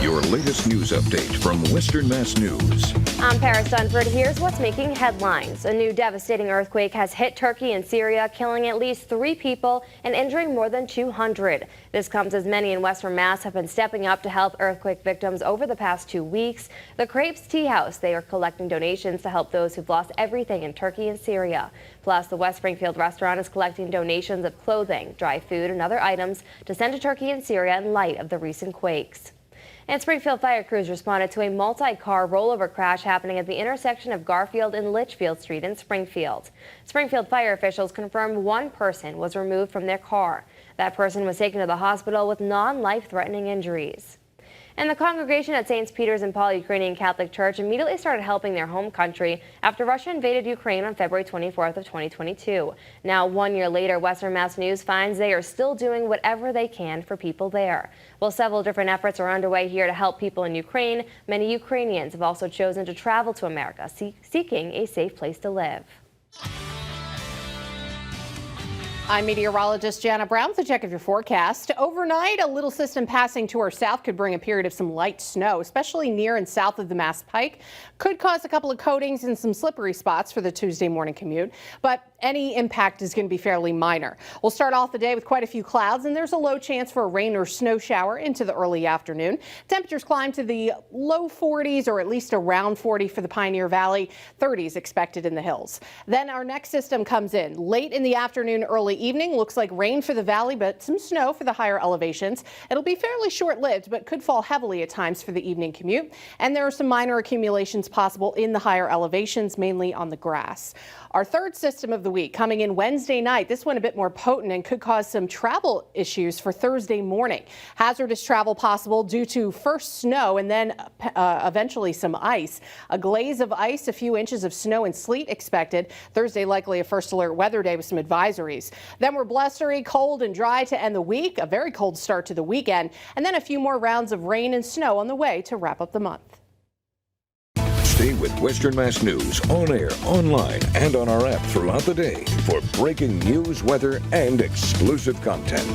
Your latest news update from Western Mass News. I'm Paris Dunford. Here's what's making headlines. A new devastating earthquake has hit Turkey and Syria, killing at least 3 people and injuring more than 200. This comes as many in Western Mass have been stepping up to help earthquake victims over the past 2 weeks. The Crepes Tea House, they are collecting donations to help those who've lost everything in Turkey and Syria. Plus, the West Springfield restaurant is collecting donations of clothing, dry food, and other items to send to Turkey and Syria in light of the recent quakes. And Springfield fire crews responded to a multi-car rollover crash happening at the intersection of Garfield and Litchfield Street in Springfield. Springfield fire officials confirmed 1 person was removed from their car. That person was taken to the hospital with non-life-threatening injuries. And the congregation at St. Peter's and Paul Ukrainian Catholic Church immediately started helping their home country after Russia invaded Ukraine on February 24th of 2022. Now, 1 year later, Western Mass News finds they are still doing whatever they can for people there. Well, several different efforts are underway here to help people in Ukraine. Many Ukrainians have also chosen to travel to America, seeking a safe place to live. I'm meteorologist Jana Brown with a check of your forecast. Overnight, a little system passing to our south could bring a period of some light snow, especially near and south of the Mass Pike. Could cause a couple of coatings and some slippery spots for the Tuesday morning commute, but any impact is going to be fairly minor. We'll start off the day with quite a few clouds, and there's a low chance for a rain or snow shower into the early afternoon. Temperatures climb to the low 40s or at least around 40 for the Pioneer Valley, 30s expected in the hills. Then our next system comes in late in the afternoon, early evening. Looks like rain for the valley, but some snow for the higher elevations. It'll be fairly short-lived, but could fall heavily at times for the evening commute. And there are some minor accumulations possible in the higher elevations, mainly on the grass. Our third system of the week coming in Wednesday night. This one a bit more potent and could cause some travel issues for Thursday morning. Hazardous travel possible due to first snow and then eventually some ice. A glaze of ice, a few inches of snow and sleet expected. Thursday likely a first alert weather day with some advisories. Then we're blustery, cold and dry to end the week. A very cold start to the weekend. And then a few more rounds of rain and snow on the way to wrap up the month. Stay with Western Mass News on air, online, and on our app throughout the day for breaking news, weather, and exclusive content.